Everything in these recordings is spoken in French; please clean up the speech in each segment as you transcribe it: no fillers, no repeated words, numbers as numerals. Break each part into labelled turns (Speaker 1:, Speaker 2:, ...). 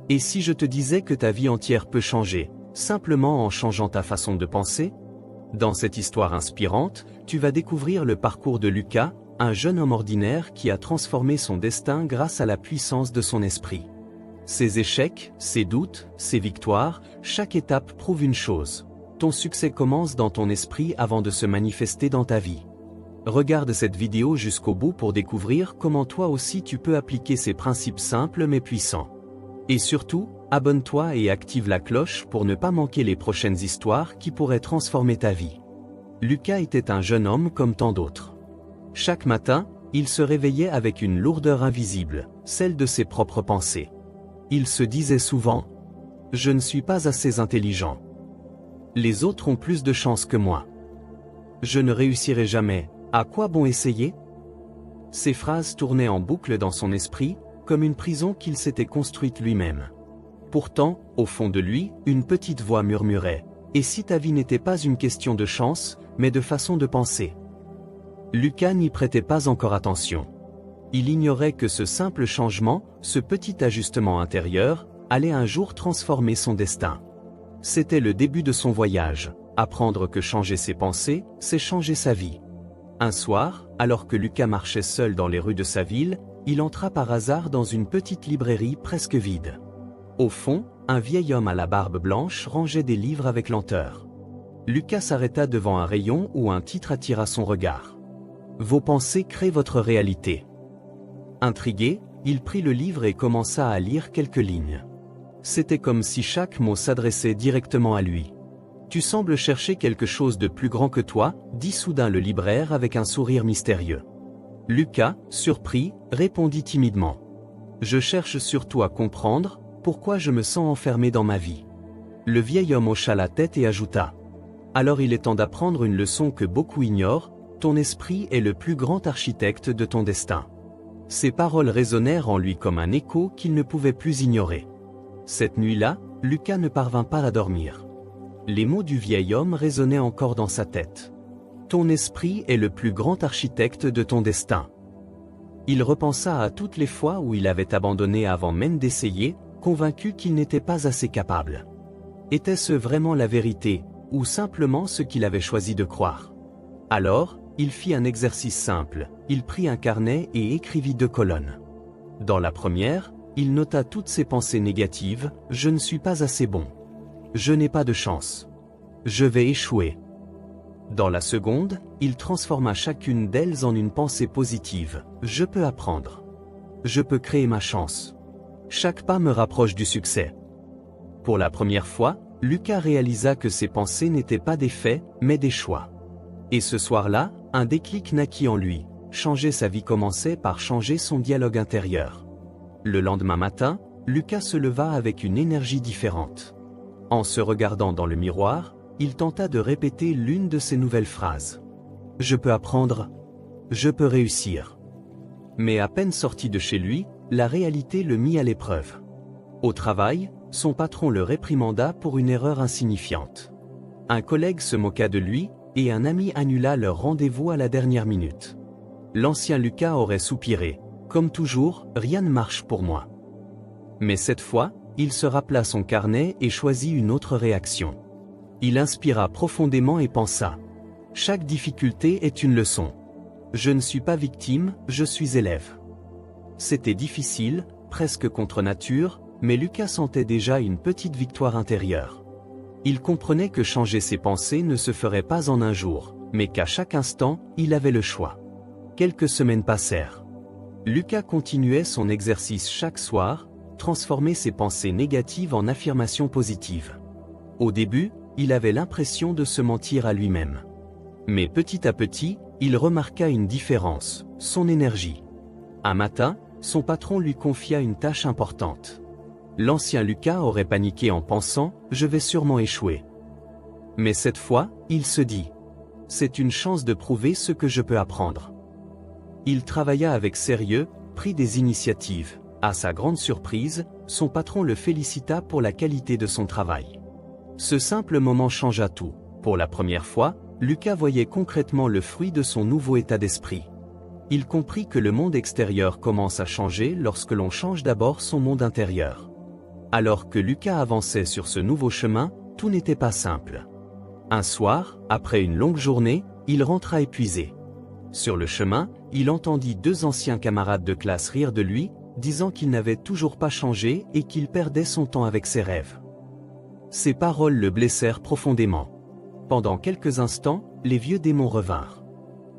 Speaker 1: Et si je te disais que ta vie entière peut changer, simplement en changeant ta façon de penser? Dans cette histoire inspirante, tu vas découvrir le parcours de Lucas, un jeune homme ordinaire qui a transformé son destin grâce à la puissance de son esprit. Ses échecs, ses doutes, ses victoires, chaque étape prouve une chose. Ton succès commence dans ton esprit avant de se manifester dans ta vie. Regarde cette vidéo jusqu'au bout pour découvrir comment toi aussi tu peux appliquer ces principes simples mais puissants. Et surtout, abonne-toi et active la cloche pour ne pas manquer les prochaines histoires qui pourraient transformer ta vie. Lucas était un jeune homme comme tant d'autres. Chaque matin, il se réveillait avec une lourdeur invisible, celle de ses propres pensées. Il se disait souvent « Je ne suis pas assez intelligent. Les autres ont plus de chance que moi. Je ne réussirai jamais, à quoi bon essayer ?» Ces phrases tournaient en boucle dans son esprit, comme une prison qu'il s'était construite lui-même. Pourtant, au fond de lui, une petite voix murmurait « Et si ta vie n'était pas une question de chance, mais de façon de penser ?» Lucas n'y prêtait pas encore attention. Il ignorait que ce simple changement, ce petit ajustement intérieur, allait un jour transformer son destin. C'était le début de son voyage, apprendre que changer ses pensées, c'est changer sa vie. Un soir, alors que Lucas marchait seul dans les rues de sa ville, il entra par hasard dans une petite librairie presque vide. Au fond, un vieil homme à la barbe blanche rangeait des livres avec lenteur. Lucas s'arrêta devant un rayon où un titre attira son regard. « Vos pensées créent votre réalité ». Intrigué, il prit le livre et commença à lire quelques lignes. C'était comme si chaque mot s'adressait directement à lui. « Tu sembles chercher quelque chose de plus grand que toi », dit soudain le libraire avec un sourire mystérieux. Lucas, surpris, répondit timidement. « Je cherche surtout à comprendre pourquoi je me sens enfermé dans ma vie. » Le vieil homme hocha la tête et ajouta. « Alors il est temps d'apprendre une leçon que beaucoup ignorent, ton esprit est le plus grand architecte de ton destin. » Ces paroles résonnèrent en lui comme un écho qu'il ne pouvait plus ignorer. Cette nuit-là, Lucas ne parvint pas à dormir. Les mots du vieil homme résonnaient encore dans sa tête. Ton esprit est le plus grand architecte de ton destin. Il repensa à toutes les fois où il avait abandonné avant même d'essayer, convaincu qu'il n'était pas assez capable. Était-ce vraiment la vérité, ou simplement ce qu'il avait choisi de croire? Alors, il fit un exercice simple, il prit un carnet et écrivit 2 colonnes. Dans la première, il nota toutes ses pensées négatives, « Je ne suis pas assez bon. Je n'ai pas de chance. Je vais échouer. » Dans la seconde, il transforma chacune d'elles en une pensée positive, « Je peux apprendre. Je peux créer ma chance. Chaque pas me rapproche du succès. » Pour la première fois, Lucas réalisa que ses pensées n'étaient pas des faits, mais des choix. Et ce soir-là, un déclic naquit en lui. Changer sa vie commençait par changer son dialogue intérieur. Le lendemain matin, Lucas se leva avec une énergie différente. En se regardant dans le miroir, il tenta de répéter l'une de ces nouvelles phrases. « Je peux apprendre. Je peux réussir. » Mais à peine sorti de chez lui, la réalité le mit à l'épreuve. Au travail, son patron le réprimanda pour une erreur insignifiante. Un collègue se moqua de lui, et un ami annula leur rendez-vous à la dernière minute. L'ancien Lucas aurait soupiré. « Comme toujours, rien ne marche pour moi. » Mais cette fois, il se rappela son carnet et choisit une autre réaction. Il inspira profondément et pensa. « Chaque difficulté est une leçon. Je ne suis pas victime, je suis élève. » C'était difficile, presque contre nature, mais Lucas sentait déjà une petite victoire intérieure. Il comprenait que changer ses pensées ne se ferait pas en un jour, mais qu'à chaque instant, il avait le choix. Quelques semaines passèrent. Lucas continuait son exercice chaque soir, transformer ses pensées négatives en affirmations positives. Au début, il avait l'impression de se mentir à lui-même. Mais petit à petit, il remarqua une différence, son énergie. Un matin, son patron lui confia une tâche importante. L'ancien Lucas aurait paniqué en pensant « Je vais sûrement échouer ». Mais cette fois, il se dit « C'est une chance de prouver ce que je peux apprendre ». Il travailla avec sérieux, prit des initiatives. À sa grande surprise, son patron le félicita pour la qualité de son travail. Ce simple moment changea tout. Pour la première fois, Lucas voyait concrètement le fruit de son nouveau état d'esprit. Il comprit que le monde extérieur commence à changer lorsque l'on change d'abord son monde intérieur. Alors que Lucas avançait sur ce nouveau chemin, tout n'était pas simple. Un soir, après une longue journée, il rentra épuisé. Sur le chemin, il entendit deux anciens camarades de classe rire de lui, disant qu'il n'avait toujours pas changé et qu'il perdait son temps avec ses rêves. Ces paroles le blessèrent profondément. Pendant quelques instants, les vieux démons revinrent.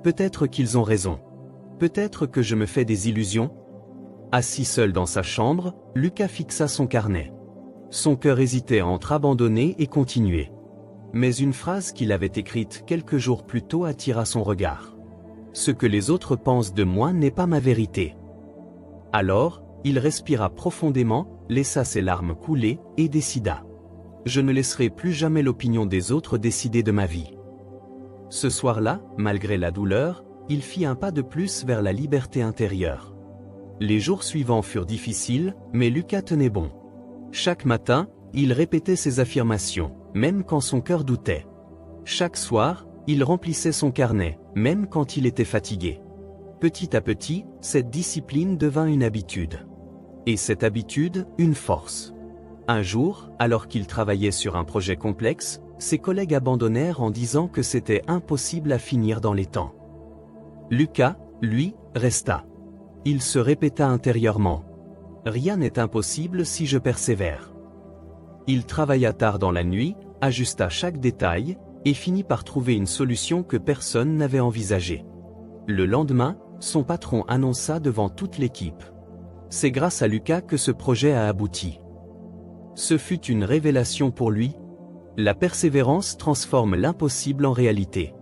Speaker 1: Peut-être qu'ils ont raison. Peut-être que je me fais des illusions. Assis seul dans sa chambre, Lucas fixa son carnet. Son cœur hésitait entre abandonner et continuer. Mais une phrase qu'il avait écrite quelques jours plus tôt attira son regard. « Ce que les autres pensent de moi n'est pas ma vérité. » Alors, il respira profondément, laissa ses larmes couler et décida. « Je ne laisserai plus jamais l'opinion des autres décider de ma vie. » Ce soir-là, malgré la douleur, il fit un pas de plus vers la liberté intérieure. Les jours suivants furent difficiles, mais Lucas tenait bon. Chaque matin, il répétait ses affirmations, même quand son cœur doutait. Chaque soir, il remplissait son carnet, même quand il était fatigué. Petit à petit, cette discipline devint une habitude. Et cette habitude, une force. Un jour, alors qu'il travaillait sur un projet complexe, ses collègues abandonnèrent en disant que c'était impossible à finir dans les temps. Lucas, lui, resta. Il se répéta intérieurement. « Rien n'est impossible si je persévère. » Il travailla tard dans la nuit, ajusta chaque détail, et finit par trouver une solution que personne n'avait envisagée. Le lendemain, son patron annonça devant toute l'équipe. « C'est grâce à Lucas que ce projet a abouti. » Ce fut une révélation pour lui. La persévérance transforme l'impossible en réalité.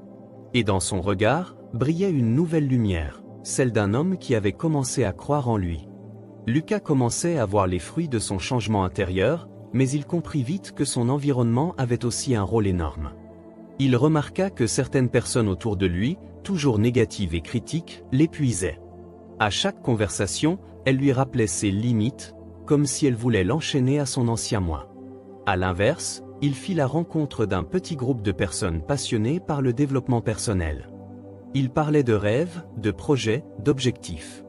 Speaker 1: Et dans son regard, brillait une nouvelle lumière, celle d'un homme qui avait commencé à croire en lui. Lucas commençait à voir les fruits de son changement intérieur, mais il comprit vite que son environnement avait aussi un rôle énorme. Il remarqua que certaines personnes autour de lui, toujours négatives et critiques, l'épuisaient. À chaque conversation, elles lui rappelaient ses limites, comme si elles voulaient l'enchaîner à son ancien moi. À l'inverse, il fit la rencontre d'un petit groupe de personnes passionnées par le développement personnel. Ils parlaient de rêves, de projets, d'objectifs.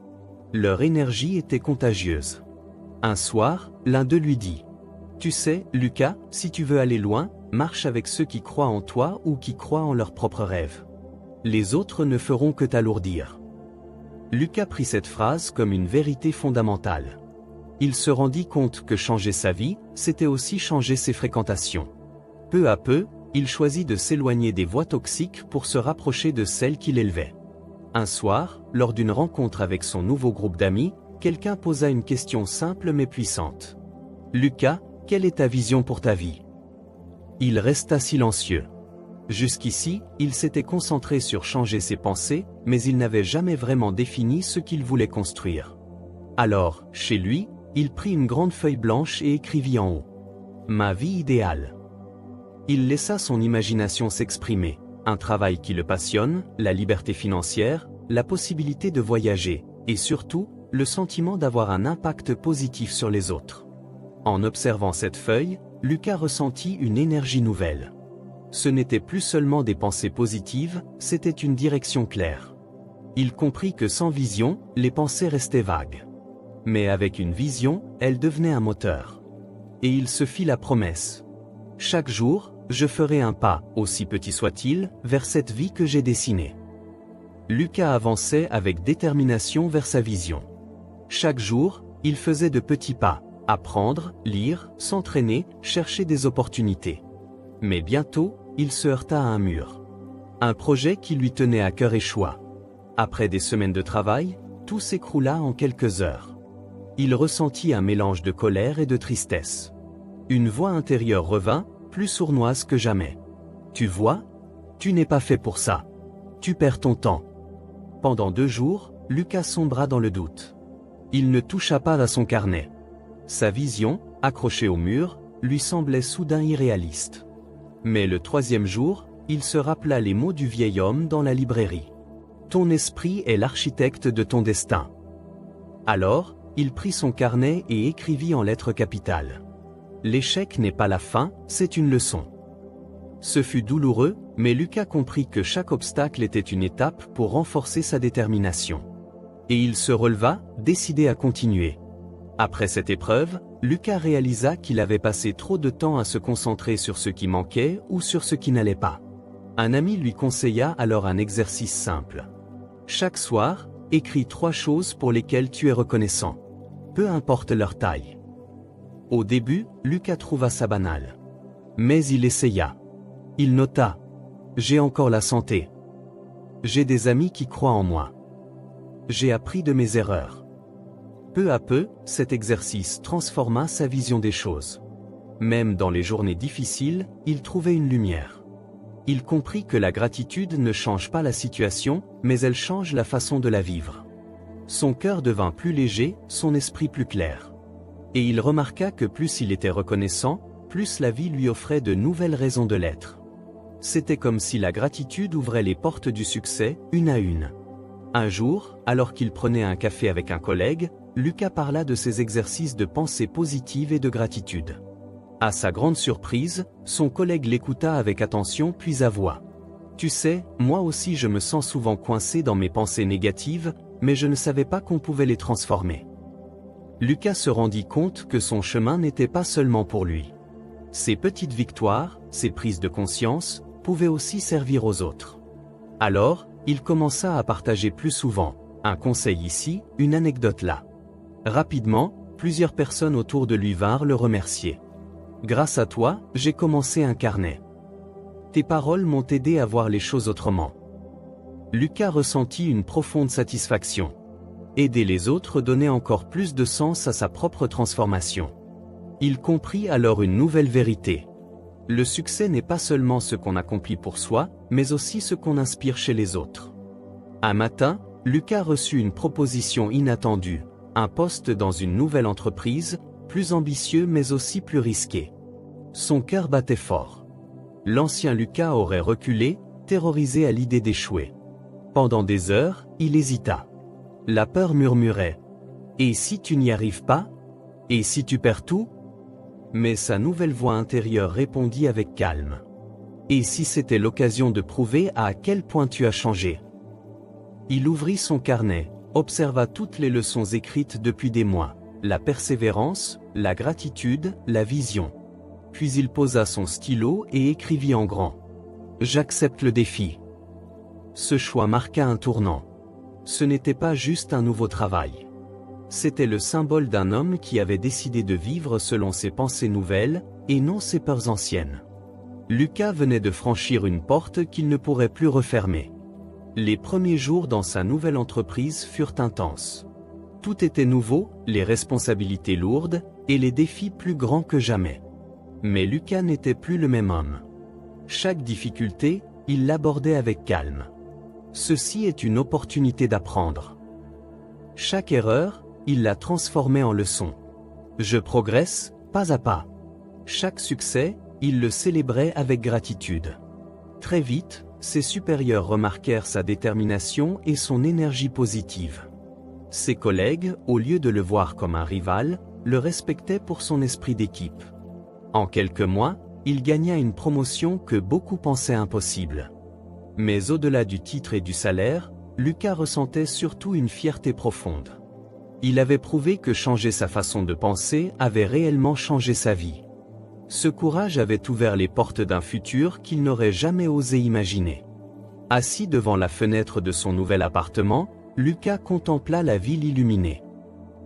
Speaker 1: Leur énergie était contagieuse. Un soir, l'un d'eux lui dit « Tu sais, Lucas, si tu veux aller loin, marche avec ceux qui croient en toi ou qui croient en leurs propres rêves. Les autres ne feront que t'alourdir. » Lucas prit cette phrase comme une vérité fondamentale. Il se rendit compte que changer sa vie, c'était aussi changer ses fréquentations. Peu à peu, il choisit de s'éloigner des voix toxiques pour se rapprocher de celles qui l'élevaient. Un soir, lors d'une rencontre avec son nouveau groupe d'amis, quelqu'un posa une question simple mais puissante. « Lucas, quelle est ta vision pour ta vie ?» Il resta silencieux. Jusqu'ici, il s'était concentré sur changer ses pensées, mais il n'avait jamais vraiment défini ce qu'il voulait construire. Alors, chez lui, il prit une grande feuille blanche et écrivit en haut « Ma vie idéale ». Il laissa son imagination s'exprimer, un travail qui le passionne, la liberté financière, la possibilité de voyager, et surtout, le sentiment d'avoir un impact positif sur les autres. En observant cette feuille, Lucas ressentit une énergie nouvelle. Ce n'était plus seulement des pensées positives, c'était une direction claire. Il comprit que sans vision, les pensées restaient vagues. Mais avec une vision, elles devenaient un moteur. Et il se fit la promesse. Chaque jour, je ferai un pas, aussi petit soit-il, vers cette vie que j'ai dessinée. Lucas avançait avec détermination vers sa vision. Chaque jour, il faisait de petits pas, apprendre, lire, s'entraîner, chercher des opportunités. Mais bientôt, il se heurta à un mur. Un projet qui lui tenait à cœur échoua. Après des semaines de travail, tout s'écroula en quelques heures. Il ressentit un mélange de colère et de tristesse. Une voix intérieure revint, plus sournoise que jamais. « Tu vois ? Tu n'es pas fait pour ça. Tu perds ton temps. » Pendant 2 jours, Lucas sombra dans le doute. Il ne toucha pas à son carnet. Sa vision, accrochée au mur, lui semblait soudain irréaliste. Mais le 3e jour, il se rappela les mots du vieil homme dans la librairie. « Ton esprit est l'architecte de ton destin. » Alors, il prit son carnet et écrivit en lettres capitales. « L'échec n'est pas la fin, c'est une leçon. » Ce fut douloureux, mais Lucas comprit que chaque obstacle était une étape pour renforcer sa détermination. Et il se releva, décidé à continuer. Après cette épreuve, Lucas réalisa qu'il avait passé trop de temps à se concentrer sur ce qui manquait ou sur ce qui n'allait pas. Un ami lui conseilla alors un exercice simple. Chaque soir, écris 3 choses pour lesquelles tu es reconnaissant. Peu importe leur taille. Au début, Lucas trouva ça banal. Mais il essaya. Il nota. J'ai encore la santé. J'ai des amis qui croient en moi. J'ai appris de mes erreurs. Peu à peu, cet exercice transforma sa vision des choses. Même dans les journées difficiles, il trouvait une lumière. Il comprit que la gratitude ne change pas la situation, mais elle change la façon de la vivre. Son cœur devint plus léger, son esprit plus clair. Et il remarqua que plus il était reconnaissant, plus la vie lui offrait de nouvelles raisons de l'être. C'était comme si la gratitude ouvrait les portes du succès, une à une. Un jour, alors qu'il prenait un café avec un collègue, Lucas parla de ses exercices de pensée positive et de gratitude. À sa grande surprise, son collègue l'écouta avec attention puis avoua. « Tu sais, moi aussi je me sens souvent coincé dans mes pensées négatives, mais je ne savais pas qu'on pouvait les transformer. » Lucas se rendit compte que son chemin n'était pas seulement pour lui. Ses petites victoires, ses prises de conscience, pouvaient aussi servir aux autres. Alors, il commença à partager plus souvent, un conseil ici, une anecdote là. Rapidement, plusieurs personnes autour de lui vinrent le remercier. « Grâce à toi, j'ai commencé un carnet. Tes paroles m'ont aidé à voir les choses autrement. » Lucas ressentit une profonde satisfaction. Aider les autres donnait encore plus de sens à sa propre transformation. Il comprit alors une nouvelle vérité. Le succès n'est pas seulement ce qu'on accomplit pour soi, mais aussi ce qu'on inspire chez les autres. Un matin, Lucas reçut une proposition inattendue, un poste dans une nouvelle entreprise, plus ambitieux mais aussi plus risqué. Son cœur battait fort. L'ancien Lucas aurait reculé, terrorisé à l'idée d'échouer. Pendant des heures, il hésita. La peur murmurait. « Et si tu n'y arrives pas? Et si tu perds tout ?» Mais sa nouvelle voix intérieure répondit avec calme. « Et si c'était l'occasion de prouver à quel point tu as changé ?» Il ouvrit son carnet, observa toutes les leçons écrites depuis des mois, la persévérance, la gratitude, la vision. Puis il posa son stylo et écrivit en grand. « J'accepte le défi. » Ce choix marqua un tournant. Ce n'était pas juste un nouveau travail. C'était le symbole d'un homme qui avait décidé de vivre selon ses pensées nouvelles, et non ses peurs anciennes. Lucas venait de franchir une porte qu'il ne pourrait plus refermer. Les premiers jours dans sa nouvelle entreprise furent intenses. Tout était nouveau, les responsabilités lourdes, et les défis plus grands que jamais. Mais Lucas n'était plus le même homme. Chaque difficulté, il l'abordait avec calme. Ceci est une opportunité d'apprendre. Chaque erreur, il la transformait en leçon. Je progresse, pas à pas. Chaque succès, il le célébrait avec gratitude. Très vite, ses supérieurs remarquèrent sa détermination et son énergie positive. Ses collègues, au lieu de le voir comme un rival, le respectaient pour son esprit d'équipe. En quelques mois, il gagna une promotion que beaucoup pensaient impossible. Mais au-delà du titre et du salaire, Lucas ressentait surtout une fierté profonde. Il avait prouvé que changer sa façon de penser avait réellement changé sa vie. Ce courage avait ouvert les portes d'un futur qu'il n'aurait jamais osé imaginer. Assis devant la fenêtre de son nouvel appartement, Lucas contempla la ville illuminée.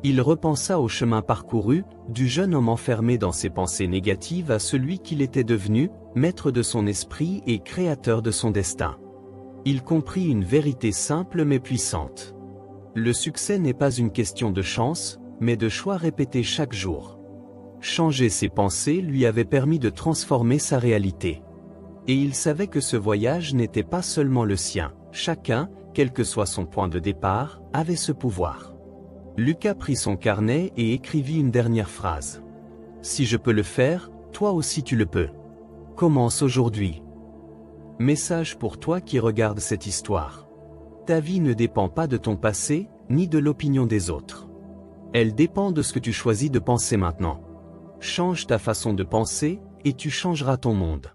Speaker 1: Il repensa au chemin parcouru, du jeune homme enfermé dans ses pensées négatives à celui qu'il était devenu, maître de son esprit et créateur de son destin. Il comprit une vérité simple mais puissante. Le succès n'est pas une question de chance, mais de choix répétés chaque jour. Changer ses pensées lui avait permis de transformer sa réalité. Et il savait que ce voyage n'était pas seulement le sien. Chacun, quel que soit son point de départ, avait ce pouvoir. Lucas prit son carnet et écrivit une dernière phrase. « Si je peux le faire, toi aussi tu le peux. Commence aujourd'hui. » Message pour toi qui regarde cette histoire. Ta vie ne dépend pas de ton passé, ni de l'opinion des autres. Elle dépend de ce que tu choisis de penser maintenant. Change ta façon de penser, et tu changeras ton monde.